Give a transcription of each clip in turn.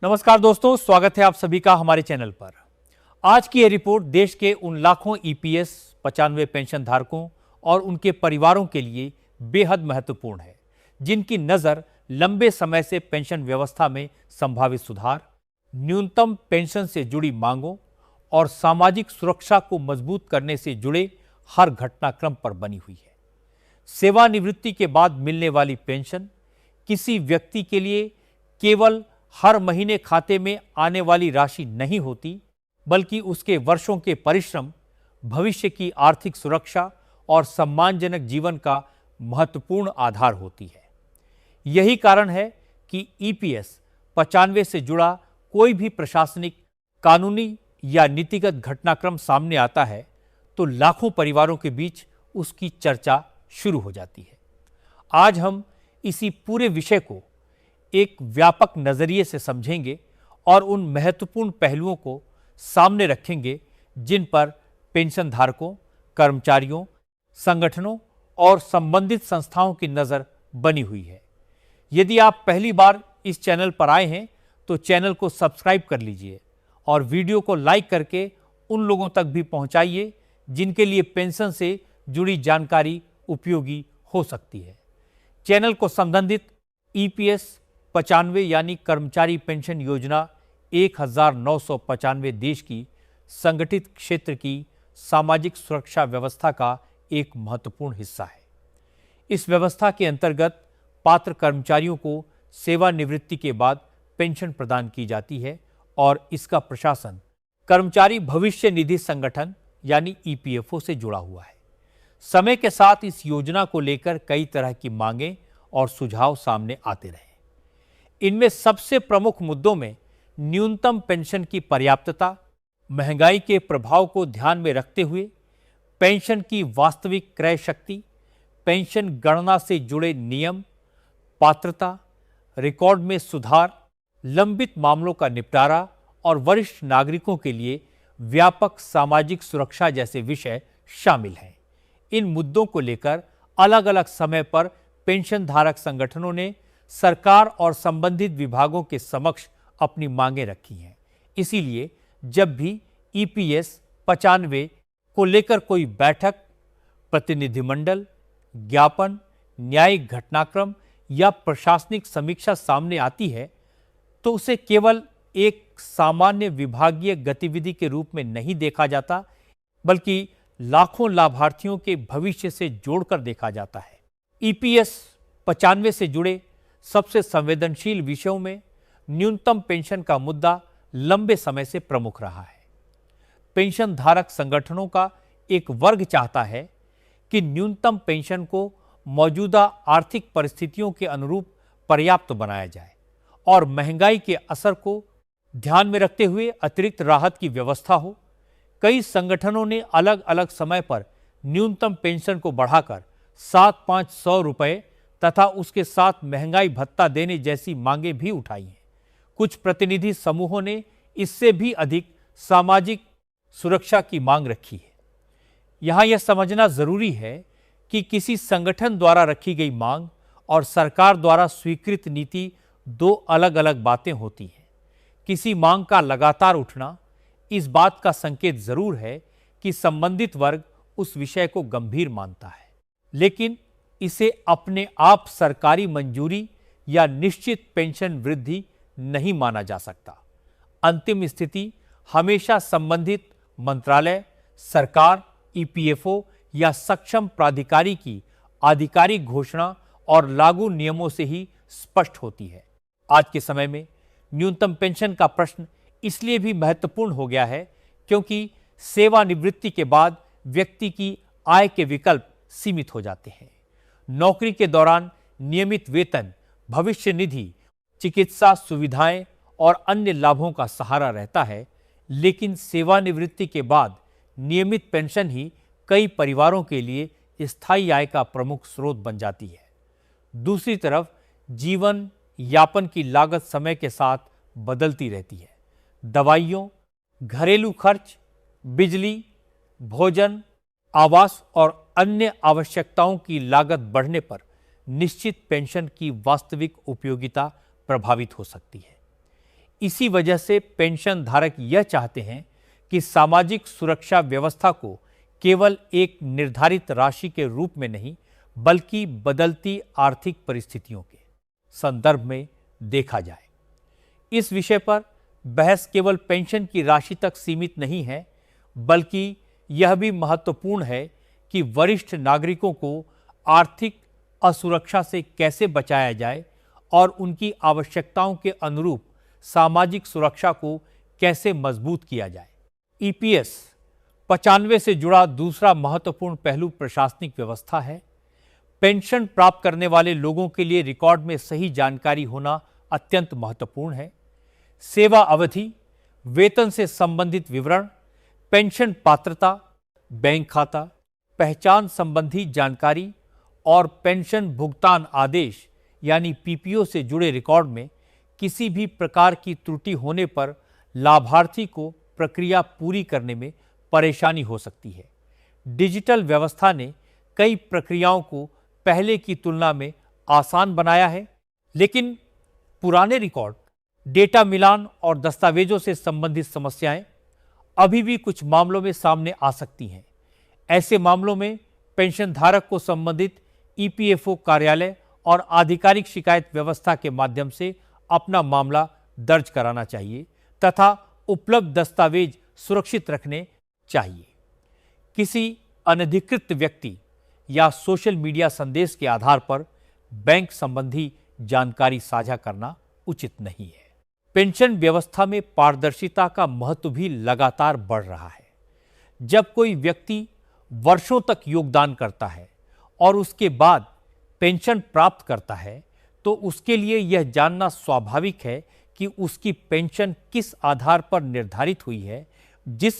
नमस्कार दोस्तों, स्वागत है आप सभी का हमारे चैनल पर। आज की ये रिपोर्ट देश के उन लाखों ईपीएस 95 पेंशन धारकों और उनके परिवारों के लिए बेहद महत्वपूर्ण है, जिनकी नज़र लंबे समय से पेंशन व्यवस्था में संभावित सुधार, न्यूनतम पेंशन से जुड़ी मांगों और सामाजिक सुरक्षा को मजबूत करने से जुड़े हर घटनाक्रम पर बनी हुई है। सेवानिवृत्ति के बाद मिलने वाली पेंशन किसी व्यक्ति के लिए केवल हर महीने खाते में आने वाली राशि नहीं होती, बल्कि उसके वर्षों के परिश्रम, भविष्य की आर्थिक सुरक्षा और सम्मानजनक जीवन का महत्वपूर्ण आधार होती है। यही कारण है कि ईपीएस 95 से जुड़ा कोई भी प्रशासनिक, कानूनी या नीतिगत घटनाक्रम सामने आता है तो लाखों परिवारों के बीच उसकी चर्चा शुरू हो जाती है। आज हम इसी पूरे विषय को एक व्यापक नजरिए से समझेंगे और उन महत्वपूर्ण पहलुओं को सामने रखेंगे जिन पर पेंशन धारकों, कर्मचारियों, संगठनों और संबंधित संस्थाओं की नज़र बनी हुई है। यदि आप पहली बार इस चैनल पर आए हैं तो चैनल को सब्सक्राइब कर लीजिए और वीडियो को लाइक करके उन लोगों तक भी पहुंचाइए जिनके लिए पेंशन से जुड़ी जानकारी उपयोगी हो सकती है। चैनल को संबंधित ईपीएस 95 यानी कर्मचारी पेंशन योजना 1995 देश की संगठित क्षेत्र की सामाजिक सुरक्षा व्यवस्था का एक महत्वपूर्ण हिस्सा है। इस व्यवस्था के अंतर्गत पात्र कर्मचारियों को सेवानिवृत्ति के बाद पेंशन प्रदान की जाती है और इसका प्रशासन कर्मचारी भविष्य निधि संगठन यानी ईपीएफओ से जुड़ा हुआ है। समय के साथ इस योजना को लेकर कई तरह की मांगें और सुझाव सामने आते रहे। इनमें सबसे प्रमुख मुद्दों में न्यूनतम पेंशन की पर्याप्तता, महंगाई के प्रभाव को ध्यान में रखते हुए पेंशन की वास्तविक क्रय शक्ति, पेंशन गणना से जुड़े नियम, पात्रता, रिकॉर्ड में सुधार, लंबित मामलों का निपटारा और वरिष्ठ नागरिकों के लिए व्यापक सामाजिक सुरक्षा जैसे विषय शामिल हैं। इन मुद्दों को लेकर अलग अलग समय पर पेंशन धारक संगठनों ने सरकार और संबंधित विभागों के समक्ष अपनी मांगें रखी हैं। इसीलिए जब भी ईपीएस 95 को लेकर कोई बैठक, प्रतिनिधिमंडल, ज्ञापन, न्यायिक घटनाक्रम या प्रशासनिक समीक्षा सामने आती है तो उसे केवल एक सामान्य विभागीय गतिविधि के रूप में नहीं देखा जाता, बल्कि लाखों लाभार्थियों के भविष्य से जोड़कर देखा जाता है। ईपीएस 95 से जुड़े सबसे संवेदनशील विषयों में न्यूनतम पेंशन का मुद्दा लंबे समय से प्रमुख रहा है। पेंशन धारक संगठनों का एक वर्ग चाहता है कि न्यूनतम पेंशन को मौजूदा आर्थिक परिस्थितियों के अनुरूप पर्याप्त बनाया जाए और महंगाई के असर को ध्यान में रखते हुए अतिरिक्त राहत की व्यवस्था हो। कई संगठनों ने अलग अलग समय पर न्यूनतम पेंशन को बढ़ाकर 7-500 रुपये तथा उसके साथ महंगाई भत्ता देने जैसी मांगें भी उठाई हैं। कुछ प्रतिनिधि समूहों ने इससे भी अधिक सामाजिक सुरक्षा की मांग रखी है। यहाँ यह समझना जरूरी है कि किसी संगठन द्वारा रखी गई मांग और सरकार द्वारा स्वीकृत नीति दो अलग अलग बातें होती हैं। किसी मांग का लगातार उठना इस बात का संकेत जरूर है कि संबंधित वर्ग उस विषय को गंभीर मानता है, लेकिन इसे अपने आप सरकारी मंजूरी या निश्चित पेंशन वृद्धि नहीं माना जा सकता। अंतिम स्थिति हमेशा संबंधित मंत्रालय, सरकार, ईपीएफओ या सक्षम प्राधिकारी की आधिकारिक घोषणा और लागू नियमों से ही स्पष्ट होती है। आज के समय में न्यूनतम पेंशन का प्रश्न इसलिए भी महत्वपूर्ण हो गया है क्योंकि सेवानिवृत्ति के बाद व्यक्ति की आय के विकल्प सीमित हो जाते हैं। नौकरी के दौरान नियमित वेतन, भविष्य निधि, चिकित्सा सुविधाएं और अन्य लाभों का सहारा रहता है, लेकिन सेवानिवृत्ति के बाद नियमित पेंशन ही कई परिवारों के लिए स्थायी आय का प्रमुख स्रोत बन जाती है। दूसरी तरफ जीवन यापन की लागत समय के साथ बदलती रहती है। दवाइयों, घरेलू खर्च, बिजली, भोजन, आवास और अन्य आवश्यकताओं की लागत बढ़ने पर निश्चित पेंशन की वास्तविक उपयोगिता प्रभावित हो सकती है। इसी वजह से पेंशन धारक यह चाहते हैं कि सामाजिक सुरक्षा व्यवस्था को केवल एक निर्धारित राशि के रूप में नहीं, बल्कि बदलती आर्थिक परिस्थितियों के संदर्भ में देखा जाए। इस विषय पर बहस केवल पेंशन की राशि तक सीमित नहीं है, बल्कि यह भी महत्वपूर्ण है कि वरिष्ठ नागरिकों को आर्थिक असुरक्षा से कैसे बचाया जाए और उनकी आवश्यकताओं के अनुरूप सामाजिक सुरक्षा को कैसे मजबूत किया जाए। ईपीएस 95 से जुड़ा दूसरा महत्वपूर्ण पहलू प्रशासनिक व्यवस्था है। पेंशन प्राप्त करने वाले लोगों के लिए रिकॉर्ड में सही जानकारी होना अत्यंत महत्वपूर्ण है। सेवा अवधि, वेतन से संबंधित विवरण, पेंशन पात्रता, बैंक खाता, पहचान संबंधी जानकारी और पेंशन भुगतान आदेश यानी पीपीओ से जुड़े रिकॉर्ड में किसी भी प्रकार की त्रुटि होने पर लाभार्थी को प्रक्रिया पूरी करने में परेशानी हो सकती है। डिजिटल व्यवस्था ने कई प्रक्रियाओं को पहले की तुलना में आसान बनाया है, लेकिन पुराने रिकॉर्ड, डेटा मिलान और दस्तावेजों से संबंधित समस्याएं अभी भी कुछ मामलों में सामने आ सकती हैं। ऐसे मामलों में पेंशन धारक को संबंधित ईपीएफओ कार्यालय और आधिकारिक शिकायत व्यवस्था के माध्यम से अपना मामला दर्ज कराना चाहिए तथा उपलब्ध दस्तावेज सुरक्षित रखने चाहिए। किसी अनधिकृत व्यक्ति या सोशल मीडिया संदेश के आधार पर बैंक संबंधी जानकारी साझा करना उचित नहीं है। पेंशन व्यवस्था में पारदर्शिता का महत्व भी लगातार बढ़ रहा है। जब कोई व्यक्ति वर्षों तक योगदान करता है और उसके बाद पेंशन प्राप्त करता है, तो उसके लिए यह जानना स्वाभाविक है कि उसकी पेंशन किस आधार पर निर्धारित हुई है, जिस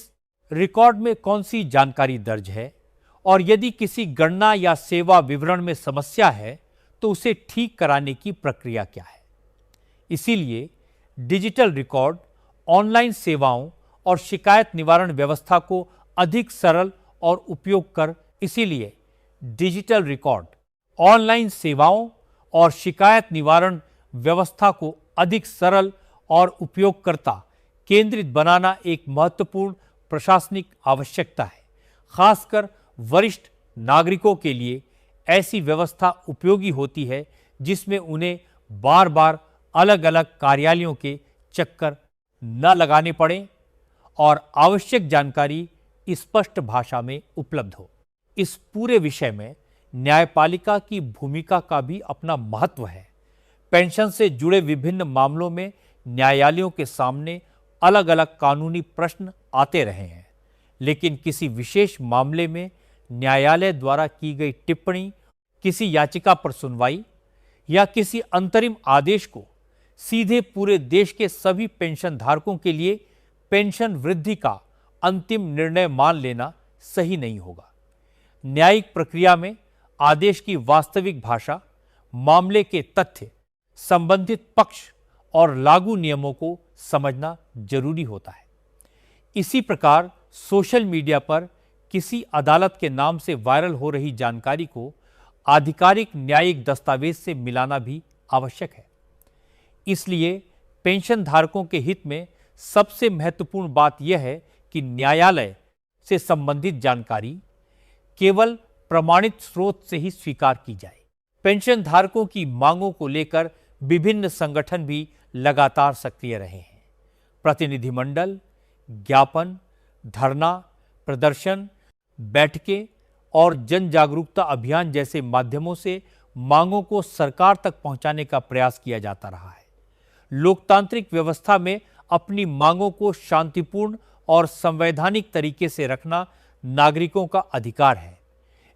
रिकॉर्ड में कौन सी जानकारी दर्ज है, और यदि किसी गणना या सेवा विवरण में समस्या है तो उसे ठीक कराने की प्रक्रिया क्या है। इसीलिए डिजिटल रिकॉर्ड, ऑनलाइन सेवाओं और शिकायत निवारण व्यवस्था को अधिक सरल और उपयोग कर इसीलिए डिजिटल रिकॉर्ड, ऑनलाइन सेवाओं और शिकायत निवारण व्यवस्था को अधिक सरल और उपयोगकर्ता केंद्रित बनाना एक महत्वपूर्ण प्रशासनिक आवश्यकता है। खासकर वरिष्ठ नागरिकों के लिए ऐसी व्यवस्था उपयोगी होती है जिसमें उन्हें बार बार अलग अलग कार्यालयों के चक्कर न लगाने पड़े और आवश्यक जानकारी स्पष्ट भाषा में उपलब्ध हो। इस पूरे विषय में न्यायपालिका की भूमिका का भी अपना महत्व है। पेंशन से जुड़े विभिन्न मामलों में न्यायालयों के सामने अलग अलग कानूनी प्रश्न आते रहे हैं, लेकिन किसी विशेष मामले में न्यायालय द्वारा की गई टिप्पणी, किसी याचिका पर सुनवाई या किसी अंतरिम आदेश को सीधे पूरे देश के सभी पेंशन धारकों के लिए पेंशन वृद्धि का अंतिम निर्णय मान लेना सही नहीं होगा। न्यायिक प्रक्रिया में आदेश की वास्तविक भाषा, मामले के तथ्य, संबंधित पक्ष और लागू नियमों को समझना जरूरी होता है। इसी प्रकार सोशल मीडिया पर किसी अदालत के नाम से वायरल हो रही जानकारी को आधिकारिक न्यायिक दस्तावेज से मिलाना भी आवश्यक है। इसलिए पेंशन धारकों के हित में सबसे महत्वपूर्ण बात यह है कि न्यायालय से संबंधित जानकारी केवल प्रमाणित स्रोत से ही स्वीकार की जाए। पेंशन धारकों की मांगों को लेकर विभिन्न संगठन भी लगातार सक्रिय रहे हैं। प्रतिनिधिमंडल, ज्ञापन, धरना, प्रदर्शन, बैठकें और जन जागरूकता अभियान जैसे माध्यमों से मांगों को सरकार तक पहुंचाने का प्रयास किया जाता रहा है। लोकतांत्रिक व्यवस्था में अपनी मांगों को शांतिपूर्ण और संवैधानिक तरीके से रखना नागरिकों का अधिकार है,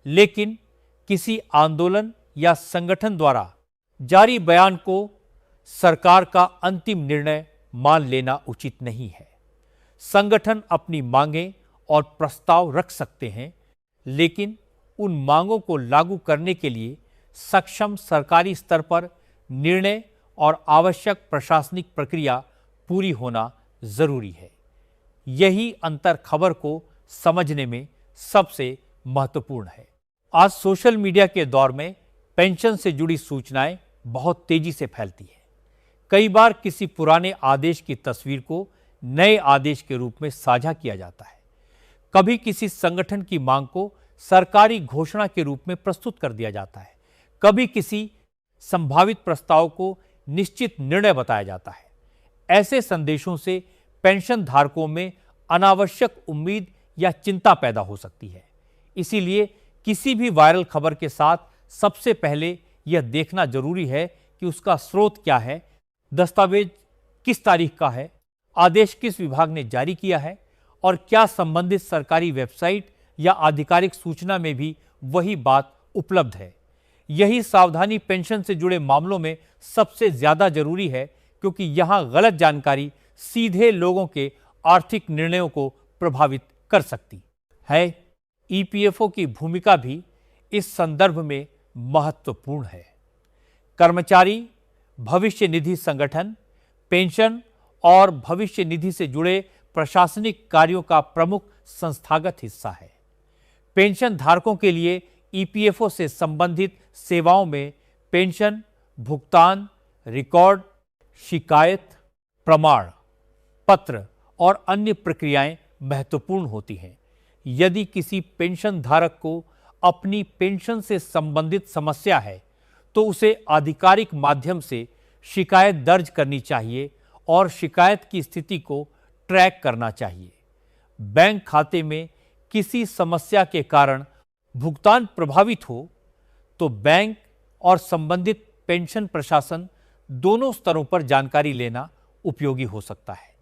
लेकिन किसी आंदोलन या संगठन द्वारा जारी बयान को सरकार का अंतिम निर्णय मान लेना उचित नहीं है। संगठन अपनी मांगें और प्रस्ताव रख सकते हैं, लेकिन उन मांगों को लागू करने के लिए सक्षम सरकारी स्तर पर निर्णय और आवश्यक प्रशासनिक प्रक्रिया पूरी होना जरूरी है। यही अंतर खबर को समझने में सबसे महत्वपूर्ण है। आज सोशल मीडिया के दौर में पेंशन से जुड़ी सूचनाएं बहुत तेजी से फैलती है। कई बार किसी पुराने आदेश की तस्वीर को नए आदेश के रूप में साझा किया जाता है। कभी किसी संगठन की मांग को सरकारी घोषणा के रूप में प्रस्तुत कर दिया जाता है। कभी किसी संभावित प्रस्ताव को निश्चित निर्णय बताया जाता है। ऐसे संदेशों से पेंशन धारकों में अनावश्यक उम्मीद या चिंता पैदा हो सकती है। इसीलिए किसी भी वायरल खबर के साथ सबसे पहले यह देखना जरूरी है कि उसका स्रोत क्या है, दस्तावेज किस तारीख का है, आदेश किस विभाग ने जारी किया है और क्या संबंधित सरकारी वेबसाइट या आधिकारिक सूचना में भी वही बात उपलब्ध है। यही सावधानी पेंशन से जुड़े मामलों में सबसे ज्यादा जरूरी है, क्योंकि यहां गलत जानकारी सीधे लोगों के आर्थिक निर्णयों को प्रभावित कर सकती है। ईपीएफओ की भूमिका भी इस संदर्भ में महत्वपूर्ण है। कर्मचारी भविष्य निधि संगठन पेंशन और भविष्य निधि से जुड़े प्रशासनिक कार्यों का प्रमुख संस्थागत हिस्सा है। पेंशन धारकों के लिए ईपीएफओ से संबंधित सेवाओं में पेंशन, भुगतान, रिकॉर्ड, शिकायत, प्रमाण पत्र और अन्य प्रक्रियाएं महत्वपूर्ण होती हैं। यदि किसी पेंशन धारक को अपनी पेंशन से संबंधित समस्या है तो उसे आधिकारिक माध्यम से शिकायत दर्ज करनी चाहिए और शिकायत की स्थिति को ट्रैक करना चाहिए। बैंक खाते में किसी समस्या के कारण भुगतान प्रभावित हो तो बैंक और संबंधित पेंशन प्रशासन दोनों स्तरों पर जानकारी लेना उपयोगी हो सकता है।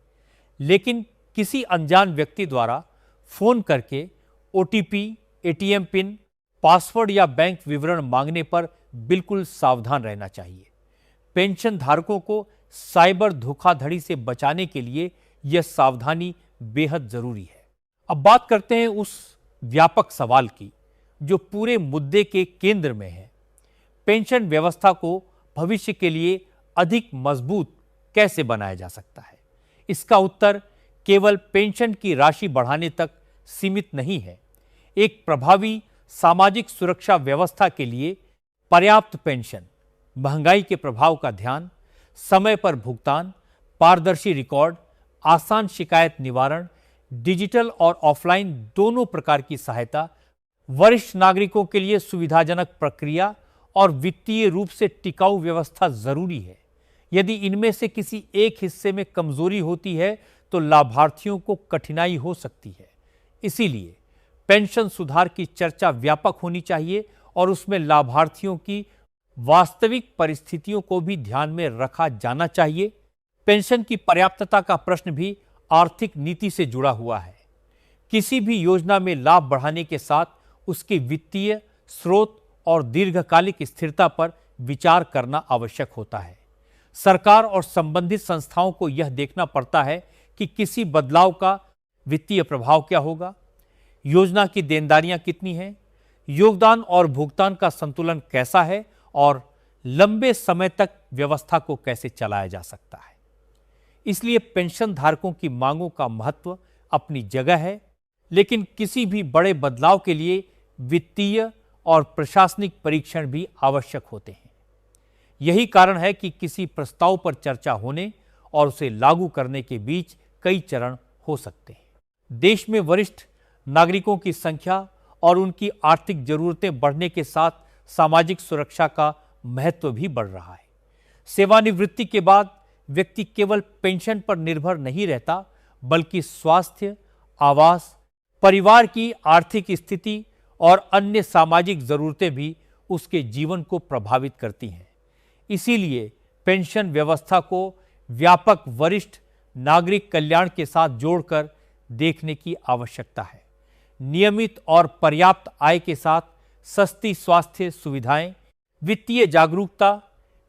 लेकिन किसी अनजान व्यक्ति द्वारा फोन करके ओटीपी, एटीएम पिन, पासवर्ड या बैंक विवरण मांगने पर बिल्कुल सावधान रहना चाहिए। पेंशन धारकों को साइबर धोखाधड़ी से बचाने के लिए यह सावधानी बेहद जरूरी है। अब बात करते हैं उस व्यापक सवाल की जो पूरे मुद्दे के केंद्र में है। पेंशन व्यवस्था को भविष्य के लिए अधिक मजबूत कैसे बनाया जा सकता है? इसका उत्तर केवल पेंशन की राशि बढ़ाने तक सीमित नहीं है। एक प्रभावी सामाजिक सुरक्षा व्यवस्था के लिए पर्याप्त पेंशन, महंगाई के प्रभाव का ध्यान, समय पर भुगतान, पारदर्शी रिकॉर्ड, आसान शिकायत निवारण, डिजिटल और ऑफलाइन दोनों प्रकार की सहायता, वरिष्ठ नागरिकों के लिए सुविधाजनक प्रक्रिया और वित्तीय रूप से टिकाऊ व्यवस्था जरूरी है। यदि इनमें से किसी एक हिस्से में कमजोरी होती है तो लाभार्थियों को कठिनाई हो सकती है। इसीलिए पेंशन सुधार की चर्चा व्यापक होनी चाहिए और उसमें लाभार्थियों की वास्तविक परिस्थितियों को भी ध्यान में रखा जाना चाहिए। पेंशन की पर्याप्तता का प्रश्न भी आर्थिक नीति से जुड़ा हुआ है। किसी भी योजना में लाभ बढ़ाने के साथ उसके वित्तीय स्रोत और दीर्घकालिक स्थिरता पर विचार करना आवश्यक होता है। सरकार और संबंधित संस्थाओं को यह देखना पड़ता है कि किसी बदलाव का वित्तीय प्रभाव क्या होगा, योजना की देनदारियां कितनी हैं, योगदान और भुगतान का संतुलन कैसा है और लंबे समय तक व्यवस्था को कैसे चलाया जा सकता है। इसलिए पेंशन धारकों की मांगों का महत्व अपनी जगह है, लेकिन किसी भी बड़े बदलाव के लिए वित्तीय और प्रशासनिक परीक्षण भी आवश्यक होते हैं। यही कारण है कि किसी प्रस्ताव पर चर्चा होने और उसे लागू करने के बीच कई चरण हो सकते हैं। देश में वरिष्ठ नागरिकों की संख्या और उनकी आर्थिक जरूरतें बढ़ने के साथ सामाजिक सुरक्षा का महत्व भी बढ़ रहा है। सेवानिवृत्ति के बाद व्यक्ति केवल पेंशन पर निर्भर नहीं रहता, बल्कि स्वास्थ्य, आवास, परिवार की आर्थिक स्थिति और अन्य सामाजिक जरूरतें भी उसके जीवन को प्रभावित करती हैं। इसीलिए पेंशन व्यवस्था को व्यापक वरिष्ठ नागरिक कल्याण के साथ जोड़कर देखने की आवश्यकता है। नियमित और पर्याप्त आय के साथ सस्ती स्वास्थ्य सुविधाएं, वित्तीय जागरूकता,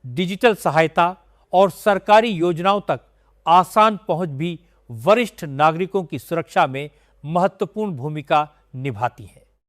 डिजिटल सहायता और सरकारी योजनाओं तक आसान पहुंच भी वरिष्ठ नागरिकों की सुरक्षा में महत्वपूर्ण भूमिका निभाती है।